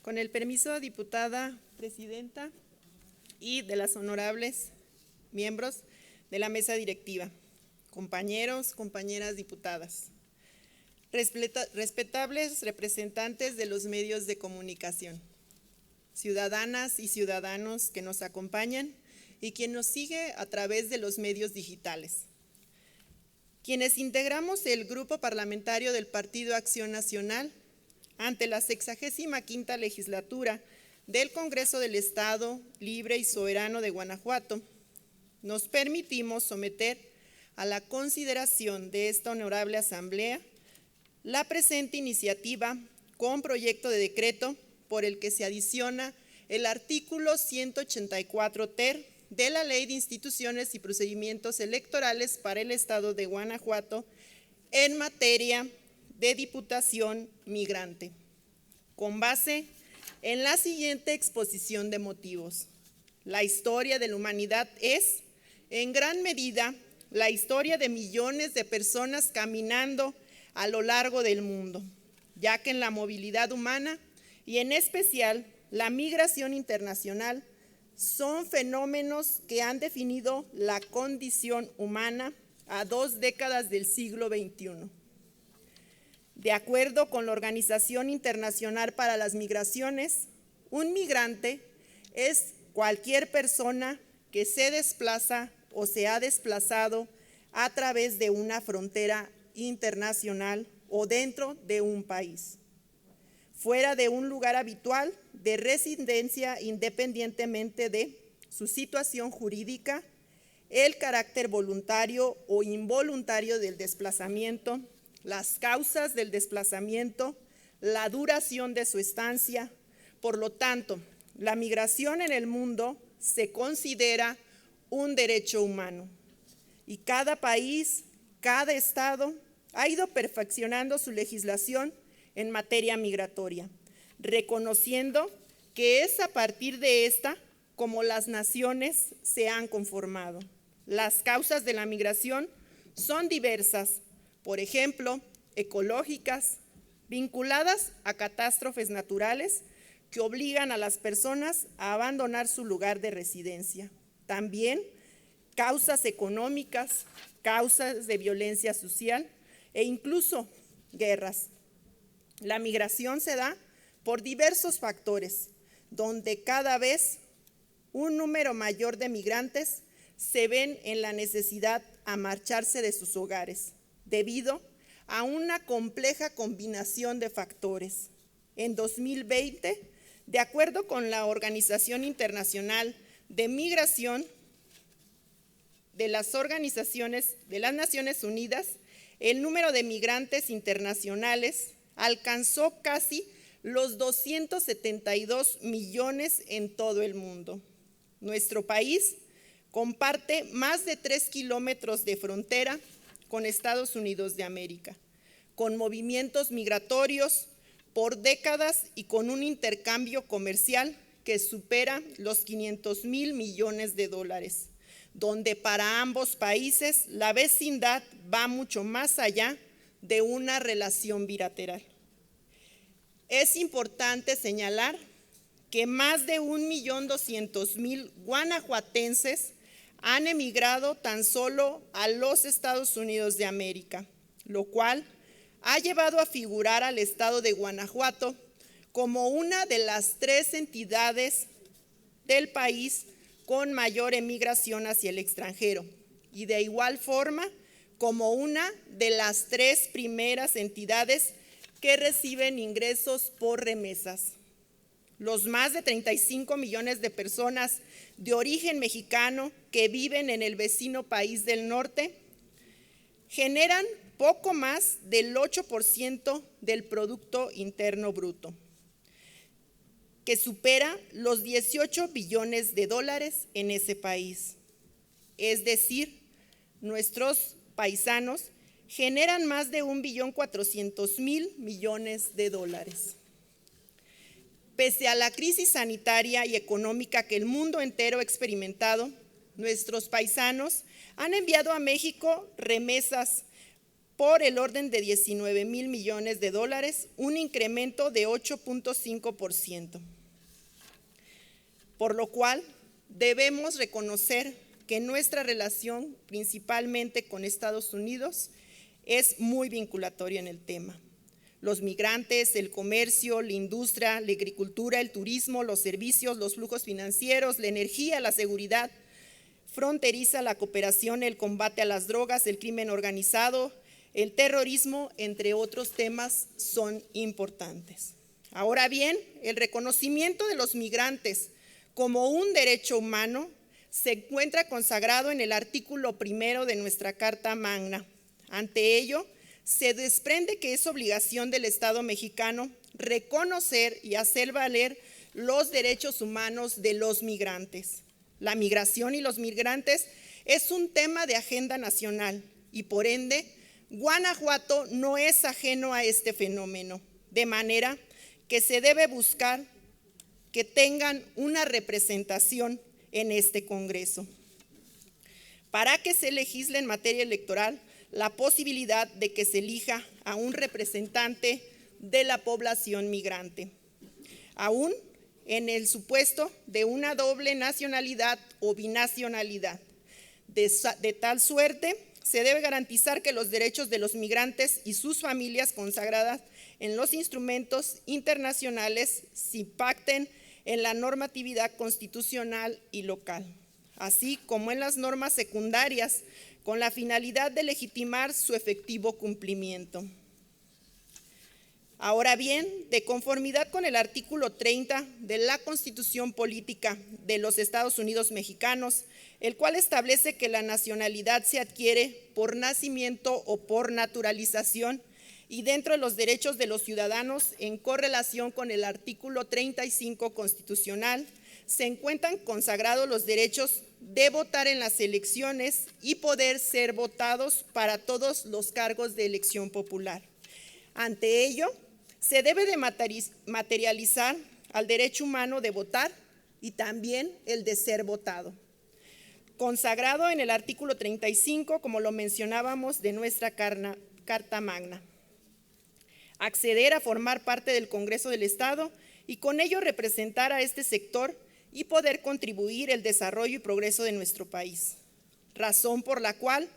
Con el permiso, diputada presidenta y de las honorables miembros de la mesa directiva, compañeros, compañeras diputadas, respetables representantes de los medios de comunicación, ciudadanas y ciudadanos que nos acompañan y quien nos sigue a través de los medios digitales. Quienes integramos el grupo parlamentario del Partido Acción Nacional ante la 65ª legislatura del Congreso del Estado Libre y Soberano de Guanajuato, nos permitimos someter a la consideración de esta honorable asamblea la presente iniciativa con proyecto de decreto por el que se adiciona el artículo 184 ter de la Ley de Instituciones y Procedimientos Electorales para el Estado de Guanajuato en materia de diputación migrante, con base en la siguiente exposición de motivos. La historia de la humanidad es, en gran medida, la historia de millones de personas caminando a lo largo del mundo, ya que en la movilidad humana y en especial la migración internacional son fenómenos que han definido la condición humana a 2 décadas del siglo XXI. De acuerdo con la Organización Internacional para las Migraciones, un migrante es cualquier persona que se desplaza o se ha desplazado a través de una frontera internacional o dentro de un país, fuera de un lugar habitual de residencia independientemente de su situación jurídica, el carácter voluntario o involuntario del desplazamiento, las causas del desplazamiento, la duración de su estancia. Por lo tanto, la migración en el mundo se considera un derecho humano y cada país, cada estado ha ido perfeccionando su legislación en materia migratoria, reconociendo que es a partir de esta como las naciones se han conformado. Las causas de la migración son diversas, por ejemplo, ecológicas, vinculadas a catástrofes naturales que obligan a las personas a abandonar su lugar de residencia. También causas económicas, causas de violencia social e incluso guerras. La migración se da por diversos factores, donde cada vez un número mayor de migrantes se ven en la necesidad a marcharse de sus hogares, debido a una compleja combinación de factores. En 2020, de acuerdo con la Organización Internacional de Migración de las Organizaciones de las Naciones Unidas, el número de migrantes internacionales alcanzó casi los 272 millones en todo el mundo. Nuestro país comparte más de 3 kilómetros de frontera con Estados Unidos de América, con movimientos migratorios por décadas y con un intercambio comercial que supera los 500,000 millones de dólares, donde para ambos países la vecindad va mucho más allá de una relación bilateral. Es importante señalar que más de 1.200.000 guanajuatenses han emigrado tan solo a los Estados Unidos de América, lo cual ha llevado a figurar al estado de Guanajuato como una de las 3 entidades del país con mayor emigración hacia el extranjero y de igual forma como una de las 3 primeras entidades que reciben ingresos por remesas. Los más de 35 millones de personas de origen mexicano que viven en el vecino país del norte generan poco más del 8% del Producto Interno Bruto, que supera los 18 billones de dólares en ese país. Es decir, nuestros paisanos generan más de 1.400.000 millones de dólares. Pese a la crisis sanitaria y económica que el mundo entero ha experimentado, nuestros paisanos han enviado a México remesas por el orden de 19,000 millones de dólares, un incremento de 8.5%. Por lo cual, debemos reconocer que nuestra relación, principalmente con Estados Unidos, es muy vinculatoria en el tema. Los migrantes, el comercio, la industria, la agricultura, el turismo, los servicios, los flujos financieros, la energía, la seguridad fronteriza, la cooperación, el combate a las drogas, el crimen organizado, el terrorismo, entre otros temas, son importantes. Ahora bien, el reconocimiento de los migrantes como un derecho humano se encuentra consagrado en el artículo 1 de nuestra Carta Magna. Ante ello, se desprende que es obligación del Estado mexicano reconocer y hacer valer los derechos humanos de los migrantes. La migración y los migrantes es un tema de agenda nacional y por ende, Guanajuato no es ajeno a este fenómeno, de manera que se debe buscar que tengan una representación en este Congreso. Para que se legisle en materia electoral, la posibilidad de que se elija a un representante de la población migrante, aún en el supuesto de una doble nacionalidad o binacionalidad. De tal suerte, se debe garantizar que los derechos de los migrantes y sus familias consagradas en los instrumentos internacionales se impacten en la normatividad constitucional y local, así como en las normas secundarias, con la finalidad de legitimar su efectivo cumplimiento. Ahora bien, de conformidad con el artículo 30 de la Constitución Política de los Estados Unidos Mexicanos, el cual establece que la nacionalidad se adquiere por nacimiento o por naturalización, y dentro de los derechos de los ciudadanos, en correlación con el artículo 35 constitucional, se encuentran consagrados los derechos de votar en las elecciones y poder ser votados para todos los cargos de elección popular. Ante ello, se debe de materializar al derecho humano de votar y también el de ser votado, consagrado en el artículo 35, como lo mencionábamos, de nuestra Carta Magna. Acceder a formar parte del Congreso del Estado y con ello representar a este sector y poder contribuir al desarrollo y progreso de nuestro país. Razón por la cual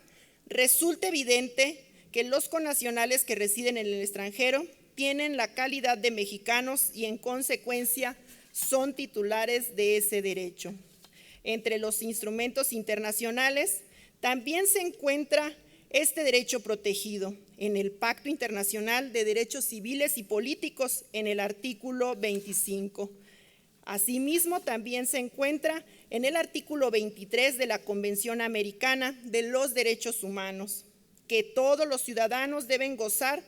resulta evidente que los connacionales que residen en el extranjero tienen la calidad de mexicanos y en consecuencia son titulares de ese derecho. Entre los instrumentos internacionales también se encuentra este derecho protegido en el Pacto Internacional de Derechos Civiles y Políticos en el artículo 25. Asimismo, también se encuentra en el artículo 23 de la Convención Americana de los Derechos Humanos, que todos los ciudadanos deben gozar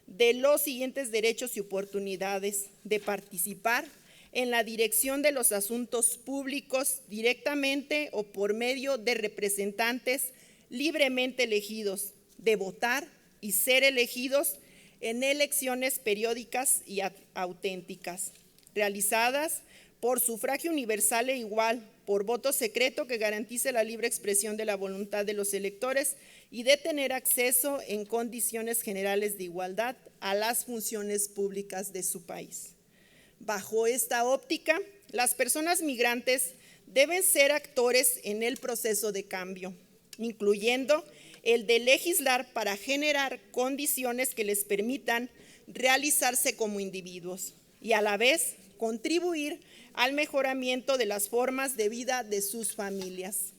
de los siguientes derechos y oportunidades: de participar en la dirección de los asuntos públicos directamente o por medio de representantes libremente elegidos, de votar y ser elegidos en elecciones periódicas y auténticas, realizadas por sufragio universal e igual, por voto secreto que garantice la libre expresión de la voluntad de los electores y de tener acceso en condiciones generales de igualdad a las funciones públicas de su país. Bajo esta óptica, las personas migrantes deben ser actores en el proceso de cambio, incluyendo el de legislar para generar condiciones que les permitan realizarse como individuos y a la vez contribuir al mejoramiento de las formas de vida de sus familias,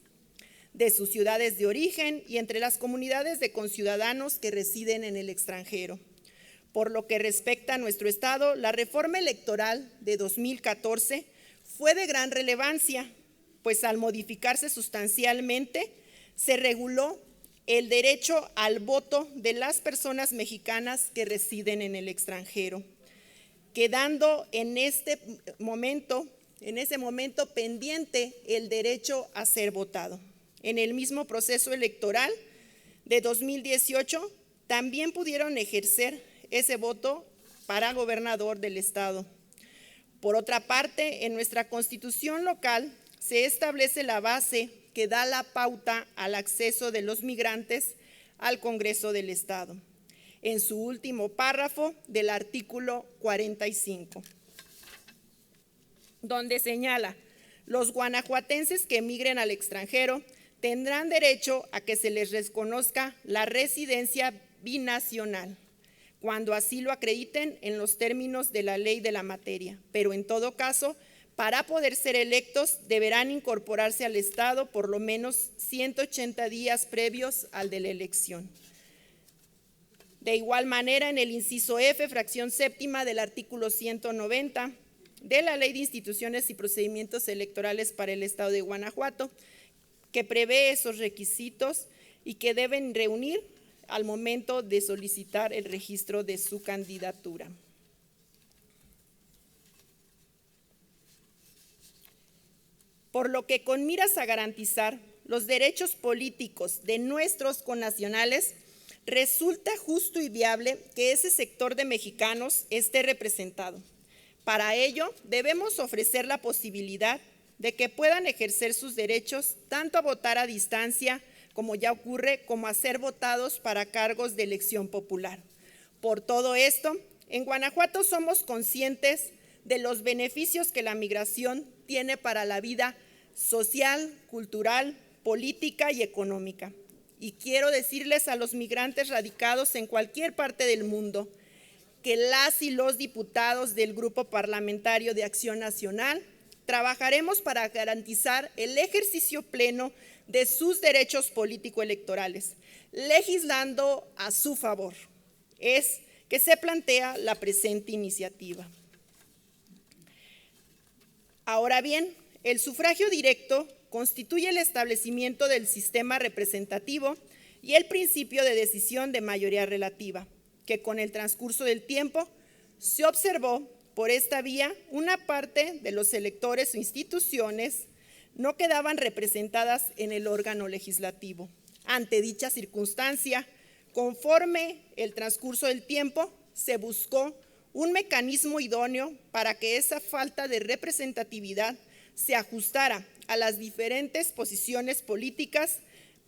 de sus ciudades de origen y entre las comunidades de conciudadanos que residen en el extranjero. Por lo que respecta a nuestro Estado, la reforma electoral de 2014 fue de gran relevancia, pues al modificarse sustancialmente se reguló el derecho al voto de las personas mexicanas que residen en el extranjero, quedando en ese momento pendiente el derecho a ser votado. En el mismo proceso electoral de 2018 también pudieron ejercer ese voto para gobernador del estado. Por otra parte, en nuestra Constitución local se establece la base que da la pauta al acceso de los migrantes al Congreso del Estado, en su último párrafo del artículo 45, donde señala: los guanajuatenses que emigren al extranjero tendrán derecho a que se les reconozca la residencia binacional, cuando así lo acrediten en los términos de la ley de la materia, pero en todo caso, para poder ser electos, deberán incorporarse al Estado por lo menos 180 días previos al de la elección. De igual manera, en el inciso F, fracción séptima del artículo 190 de la Ley de Instituciones y Procedimientos Electorales para el Estado de Guanajuato, que prevé esos requisitos y que deben reunir al momento de solicitar el registro de su candidatura. Por lo que, con miras a garantizar los derechos políticos de nuestros connacionales, resulta justo y viable que ese sector de mexicanos esté representado. Para ello, debemos ofrecer la posibilidad de que puedan ejercer sus derechos tanto a votar a distancia, como ya ocurre, como a ser votados para cargos de elección popular. Por todo esto, en Guanajuato somos conscientes de los beneficios que la migración tiene para la vida social, cultural, política y económica. Y quiero decirles a los migrantes radicados en cualquier parte del mundo que las y los diputados del Grupo Parlamentario de Acción Nacional trabajaremos para garantizar el ejercicio pleno de sus derechos político-electorales, legislando a su favor. Es que se plantea la presente iniciativa. Ahora bien, el sufragio directo constituye el establecimiento del sistema representativo y el principio de decisión de mayoría relativa, que con el transcurso del tiempo se observó por esta vía una parte de los electores o instituciones no quedaban representadas en el órgano legislativo. Ante dicha circunstancia, conforme el transcurso del tiempo, se buscó un mecanismo idóneo para que esa falta de representatividad se ajustara a las diferentes posiciones políticas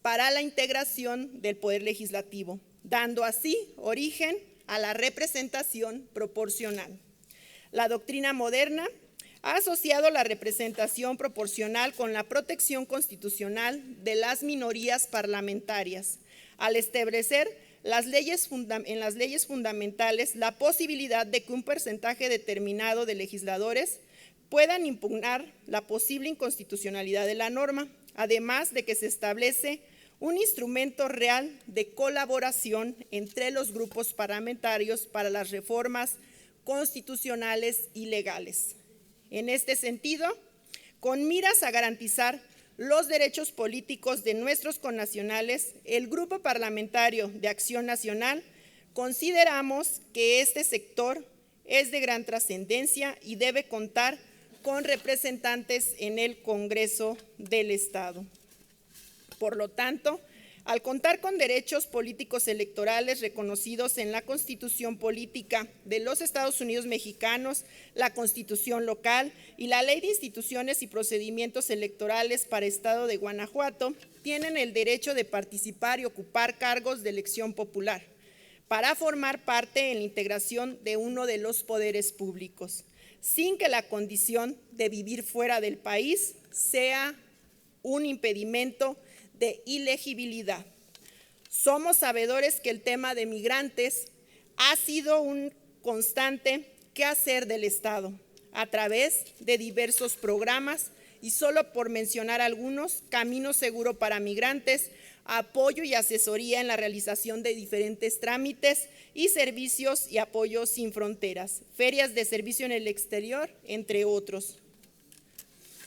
para la integración del poder legislativo, dando así origen a la representación proporcional. La doctrina moderna ha asociado la representación proporcional con la protección constitucional de las minorías parlamentarias, al establecer en las leyes fundamentales la posibilidad de que un porcentaje determinado de legisladores puedan impugnar la posible inconstitucionalidad de la norma, además de que se establece un instrumento real de colaboración entre los grupos parlamentarios para las reformas constitucionales y legales. En este sentido, con miras a garantizar los derechos políticos de nuestros connacionales, el Grupo Parlamentario de Acción Nacional consideramos que este sector es de gran trascendencia y debe contar con representantes en el Congreso del Estado. Por lo tanto, al contar con derechos políticos electorales reconocidos en la Constitución Política de los Estados Unidos Mexicanos, la Constitución local y la Ley de Instituciones y Procedimientos Electorales para Estado de Guanajuato, tienen el derecho de participar y ocupar cargos de elección popular para formar parte en la integración de uno de los poderes públicos, sin que la condición de vivir fuera del país sea un impedimento de ilegibilidad. Somos sabedores que el tema de migrantes ha sido un constante quehacer del Estado a través de diversos programas y solo por mencionar algunos: Camino Seguro para Migrantes, apoyo y asesoría en la realización de diferentes trámites y servicios y apoyo sin fronteras, ferias de servicio en el exterior, entre otros.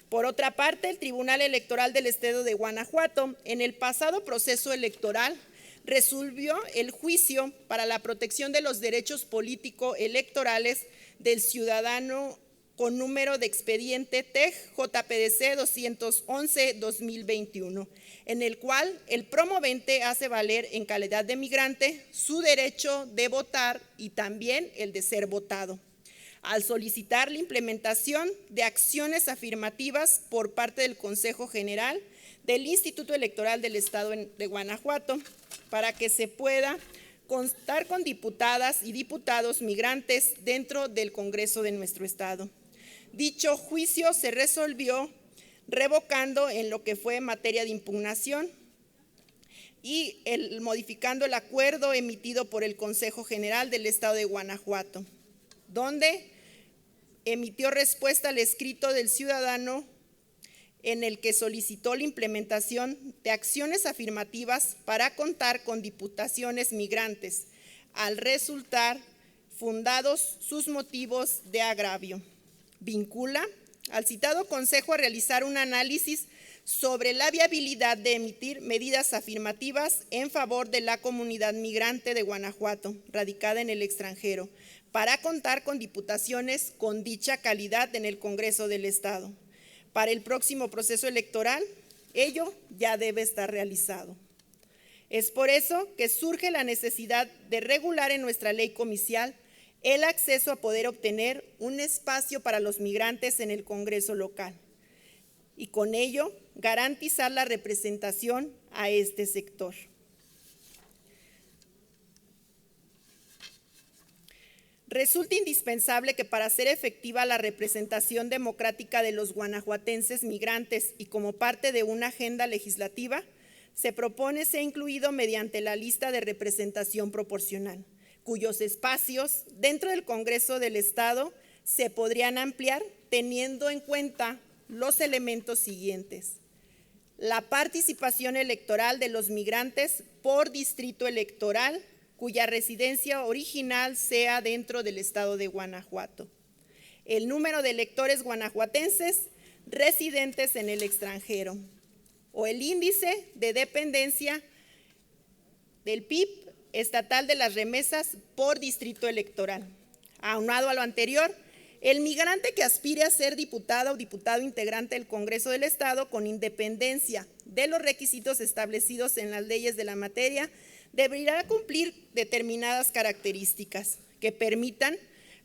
Por otra parte, el Tribunal Electoral del Estado de Guanajuato, en el pasado proceso electoral, resolvió el juicio para la protección de los derechos político-electorales del ciudadano con número de expediente TEG-JPDC 211-2021, en el cual el promovente hace valer en calidad de migrante su derecho de votar y también el de ser votado, al solicitar la implementación de acciones afirmativas por parte del Consejo General del Instituto Electoral del Estado de Guanajuato para que se pueda contar con diputadas y diputados migrantes dentro del Congreso de nuestro estado. Dicho juicio se resolvió revocando en lo que fue materia de impugnación y modificando el acuerdo emitido por el Consejo General del Estado de Guanajuato, donde emitió respuesta al escrito del ciudadano en el que solicitó la implementación de acciones afirmativas para contar con diputaciones migrantes, al resultar fundados sus motivos de agravio. Vincula al citado Consejo a realizar un análisis sobre la viabilidad de emitir medidas afirmativas en favor de la comunidad migrante de Guanajuato, radicada en el extranjero, para contar con diputaciones con dicha calidad en el Congreso del Estado. Para el próximo proceso electoral, ello ya debe estar realizado. Es por eso que surge la necesidad de regular en nuestra ley comicial el acceso a poder obtener un espacio para los migrantes en el Congreso local y con ello garantizar la representación a este sector. Resulta indispensable que para hacer efectiva la representación democrática de los guanajuatenses migrantes y como parte de una agenda legislativa, se propone sea incluido mediante la lista de representación proporcional, cuyos espacios dentro del Congreso del Estado se podrían ampliar teniendo en cuenta los elementos siguientes: la participación electoral de los migrantes por distrito electoral, cuya residencia original sea dentro del estado de Guanajuato, el número de electores guanajuatenses residentes en el extranjero, o el índice de dependencia del PIB estatal de las remesas por distrito electoral. Aunado a lo anterior, el migrante que aspire a ser diputada o diputado integrante del Congreso del Estado, con independencia de los requisitos establecidos en las leyes de la materia, deberá cumplir determinadas características que permitan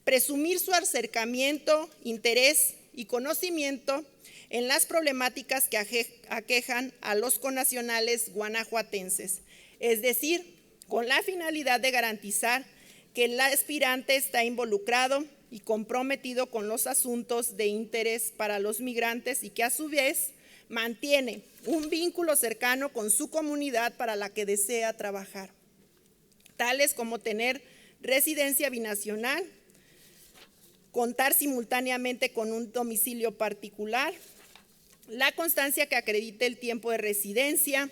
presumir su acercamiento, interés y conocimiento en las problemáticas que aquejan a los connacionales guanajuatenses, es decir, con la finalidad de garantizar que el aspirante está involucrado y comprometido con los asuntos de interés para los migrantes y que a su vez mantiene un vínculo cercano con su comunidad para la que desea trabajar, tales como tener residencia binacional, contar simultáneamente con un domicilio particular, la constancia que acredite el tiempo de residencia,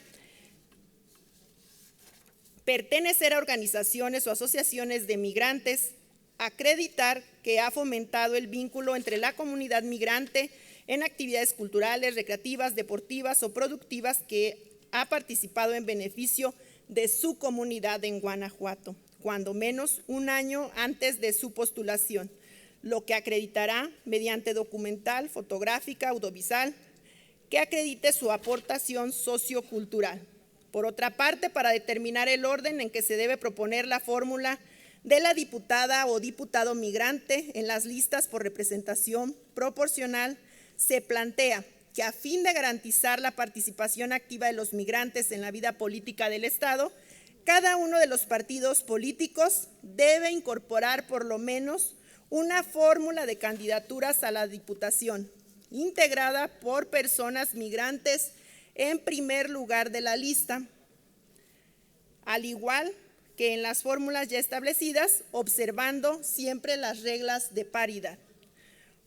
pertenecer a organizaciones o asociaciones de migrantes, acreditar que ha fomentado el vínculo entre la comunidad migrante en actividades culturales, recreativas, deportivas o productivas que ha participado en beneficio de su comunidad en Guanajuato, cuando menos un año antes de su postulación, lo que acreditará mediante documental, fotográfica, audiovisual, que acredite su aportación sociocultural. Por otra parte, para determinar el orden en que se debe proponer la fórmula de la diputada o diputado migrante en las listas por representación proporcional, se plantea que a fin de garantizar la participación activa de los migrantes en la vida política del Estado, cada uno de los partidos políticos debe incorporar por lo menos una fórmula de candidaturas a la diputación, integrada por personas migrantes en primer lugar de la lista, al igual que en las fórmulas ya establecidas, observando siempre las reglas de paridad.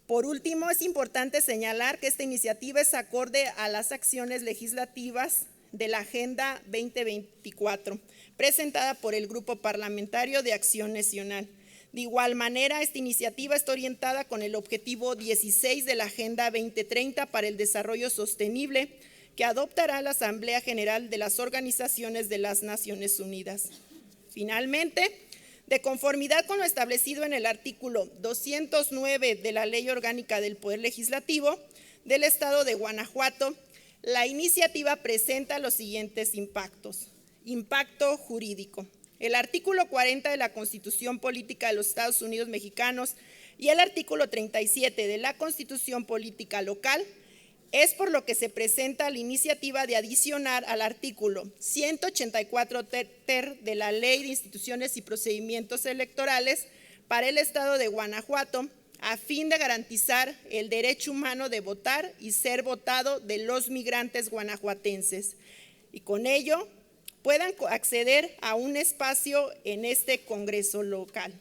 Por último, es importante señalar que esta iniciativa es acorde a las acciones legislativas de la Agenda 2024, presentada por el Grupo Parlamentario de Acción Nacional. De igual manera, esta iniciativa está orientada con el objetivo 16 de la Agenda 2030 para el Desarrollo Sostenible, que adoptará la Asamblea General de las Organizaciones de las Naciones Unidas. Finalmente, de conformidad con lo establecido en el artículo 209 de la Ley Orgánica del Poder Legislativo del Estado de Guanajuato, la iniciativa presenta los siguientes impactos. Impacto jurídico. El artículo 40 de la Constitución Política de los Estados Unidos Mexicanos y el artículo 37 de la Constitución Política Local Es por lo que se presenta la iniciativa de adicionar al artículo 184 ter de la Ley de Instituciones y Procedimientos Electorales para el Estado de Guanajuato, a fin de garantizar el derecho humano de votar y ser votado de los migrantes guanajuatenses, y con ello puedan acceder a un espacio en este Congreso local.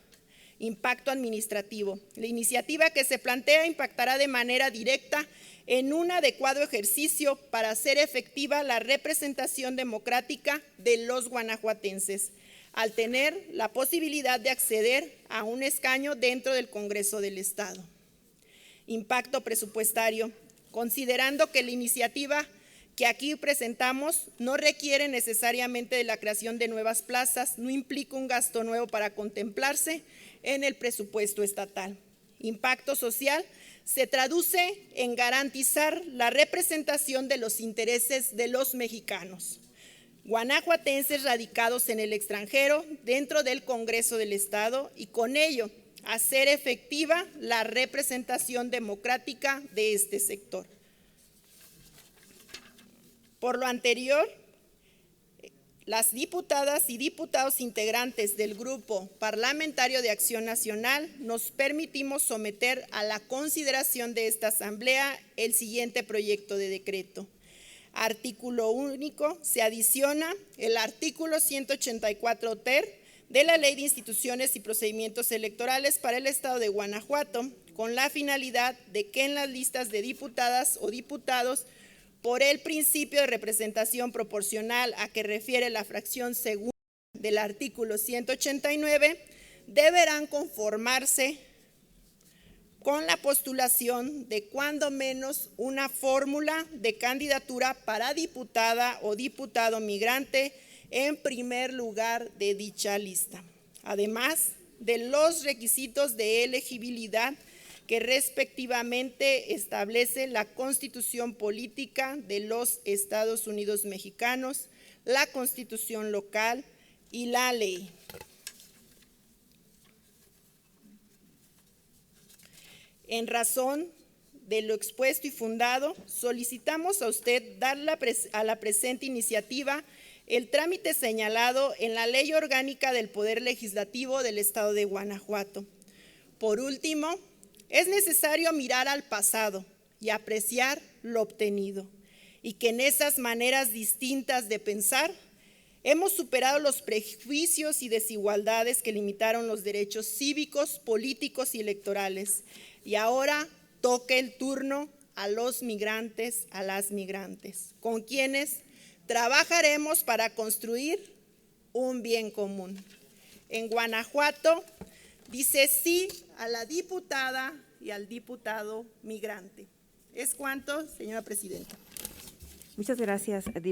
Impacto administrativo. La iniciativa que se plantea impactará de manera directa en un adecuado ejercicio para hacer efectiva la representación democrática de los guanajuatenses, al tener la posibilidad de acceder a un escaño dentro del Congreso del Estado. Impacto presupuestario. Considerando que la iniciativa que aquí presentamos no requiere necesariamente de la creación de nuevas plazas, no implica un gasto nuevo para contemplarse en el presupuesto estatal. Impacto social. Se traduce en garantizar la representación de los intereses de los mexicanos guanajuatenses radicados en el extranjero dentro del Congreso del Estado, y con ello hacer efectiva la representación democrática de este sector. Por lo anterior, las diputadas y diputados integrantes del Grupo Parlamentario de Acción Nacional nos permitimos someter a la consideración de esta Asamblea el siguiente proyecto de decreto. Artículo único. Se adiciona el artículo 184 ter de la Ley de Instituciones y Procedimientos Electorales para el Estado de Guanajuato, con la finalidad de que en las listas de diputadas o diputados, por el principio de representación proporcional a que refiere la fracción segunda del artículo 189, deberán conformarse con la postulación de cuando menos una fórmula de candidatura para diputada o diputado migrante en primer lugar de dicha lista, además de los requisitos de elegibilidad que respectivamente establece la Constitución Política de los Estados Unidos Mexicanos, la Constitución local y la ley. En razón de lo expuesto y fundado, solicitamos a usted dar a la presente iniciativa el trámite señalado en la Ley Orgánica del Poder Legislativo del Estado de Guanajuato. Por último, es necesario mirar al pasado y apreciar lo obtenido, y que en esas maneras distintas de pensar hemos superado los prejuicios y desigualdades que limitaron los derechos cívicos, políticos y electorales. Y ahora toca el turno a los migrantes, a las migrantes, con quienes trabajaremos para construir un bien común. En Guanajuato dice sí a la diputada y al diputado migrante. ¿Es cuanto, señora presidenta? Muchas gracias,